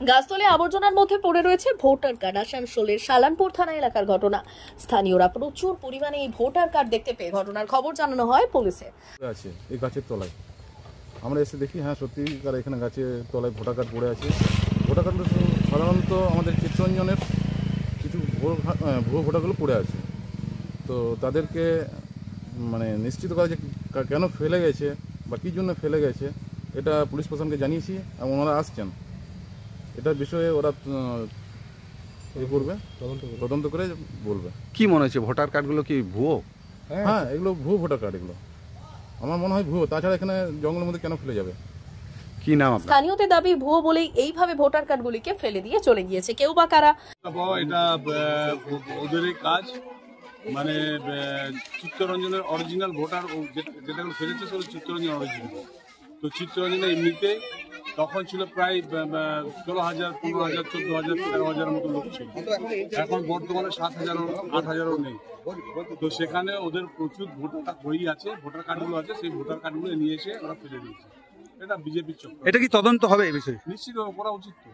গাছতলে আবর্জনার মধ্যে পড়ে রয়েছে ভোটার কার্ড। আসানসোলের শালানপুর থানা এলাকার ঘটনা। স্থানীয়রা প্রচুর পরিমাণে এই ভোটার কার্ড দেখতে পেয়ে ঘটনার খবর জানানো হয় পুলিশে। আছে এই গাছের তলায় আমরা এসে দেখি, হ্যাঁ সত্যি তার এখানে গাছের তলায় ভোটার কার্ড পড়ে আছে। ভোটার কার্ড সাধারণত আমাদের চিত্তরঞ্জনের কিছু ভুয়ো ভোটারগুলো পড়ে আছে, তো তাদেরকে মানে নিশ্চিত করা যে কেন ফেলে গেছে বা কী জন্য ফেলে গেছে এটা পুলিশ প্রশাসনকে জানিয়েছি এবং ওনারা আসছেন। এটার বিষয়ে ওরা করবে, তদন্ত করে বলবে। কি মনে হচ্ছে ভোটার কার্ডগুলো কি ভুয়ো? হ্যাঁ এগুলো ভুয়ো ভোটার কার্ড, এগুলো আমার মনে হয় ভুয়ো। তাছাড়া এখানে জঙ্গলের মধ্যে কেন ফেলে যাবে? কি নাম আপনার? স্থানীয়দের দাবি ভুয়ো বলেই এইভাবে ভোটার কার্ডগুলিকে ফেলে দিয়ে চলে গিয়েছে। কেউ বা কারা এটা ওদেরই কাজ, মানে চিত্তরঞ্জনের অরিজিনাল ভোটার যেটা ফেলেছে সেটা চিত্তরঞ্জন অরিজিনাল। তো চিত্তরঞ্জনে এমনিতেই তখন ছিল প্রায় 16,000, 15,000, 14,000, 13,000 মতো লোক ছিল। এখন বর্তমানে 7,000, 8,000ও নেই। তো সেখানে ওদের প্রচুর ভোটার বই আছে, ভোটার কার্ডগুলো আছে, সেই ভোটার কার্ডগুলো নিয়ে এসে ওরা ফেলে দিয়েছে। এটা বিজেপির চক্র। এটা কি তদন্ত হবে এই বিষয়ে? নিশ্চিত করা উচিত তো,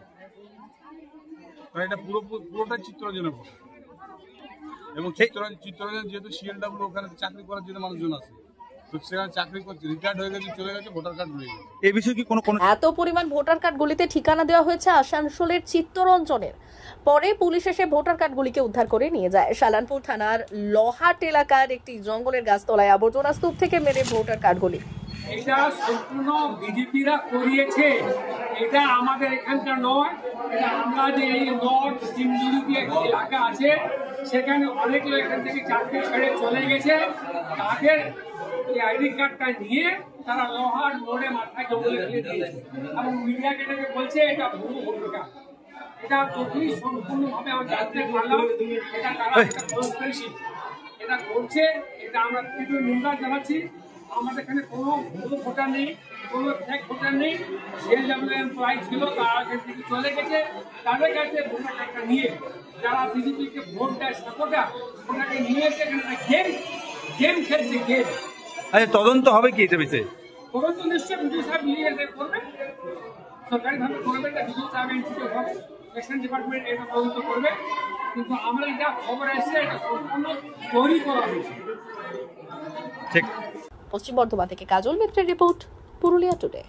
কারণ এটা পুরোটাই চিত্তরঞ্জনের ভোট। এবং চিত্তরঞ্জন যেহেতু সিএলডব্লিউ, ওখানে চাকরি করার জন্য মানুষজন আছে, তো সেখানে চাকরি করছে, রিটায়ার্ড হয়ে গেছে, চলে গেছে, ভোটার কার্ড রয়ে গেছে। এই বিষয়ে কি কোনো এত পরিমাণ ভোটার কার্ডগুলিতে ঠিকানা দেওয়া হয়েছে আসানসোলের চিত্তরঞ্জনের। পরে পুলিশ এসে ভোটার কার্ডগুলিকে উদ্ধার করে নিয়ে যায়। শালানপুর থানার লহাট এলাকার একটি জঙ্গলের গাছতলায় আবর্জনা স্তূপ থেকে মেরে ভোটার কার্ডগুলি। এটা সম্পূর্ণ বিজেপিরা করিয়েছে, এটা আমাদের এখানকার নয়। এটা আমরা যে এই নর্থ সিমজুরি এলাকা আছে, সেখানে অনেক লোক এখান থেকে চাকরি ছেড়ে চলে গেছে। তাদের এই আইডি কার্ডটা নিয়ে তারা লোহার মোড়ে মাথায় জঙ্গলে ফেলে দিয়েছে এবং মিডিয়া কেটাকে বলছে এটা ভুয়ো ভোটার কার্ড। এটা যখনই সম্পূর্ণভাবে আমরা জানতে পারলাম এটা তারা এটা করছে, এটা আমরা তীব্র নিন্দা জানাচ্ছি। আমাদের এখানে কোনো ভুয়ো ভোটার নেই, কোনো ফেক ভোটার নেই। সিএলডব্লিউ এমপ্লয়ি ছিল, তারা এখান থেকে চলে গেছে। তাদের কাছে ভোটার কার্ডটা নিয়ে যারা বিজেপিকে ভোট দেয় সাপোর্টার, ওনাকে নিয়ে এসে এখানে গেম খেলছে, গেম। আচ্ছা, তদন্ত হবে কি এটা বিষয়ে? তদন্ত নিশ্চয়ই বিজয় সাহেব নিয়ে এসে করবে, সরকারিভাবে করবে। এটা বিজয় সাহেব ইনস্টিটিউট হবে, ইলেকশন ডিপার্টমেন্ট এটা তদন্ত করবে। কিন্তু আমরা যা খবর আসছে এটা সম্পূর্ণ তৈরি করা হয়েছে। ঠিক। পশ্চিম বর্ধমান থেকে কাজল মিত্রের রিপোর্ট, পুরুলিয়া টুডে।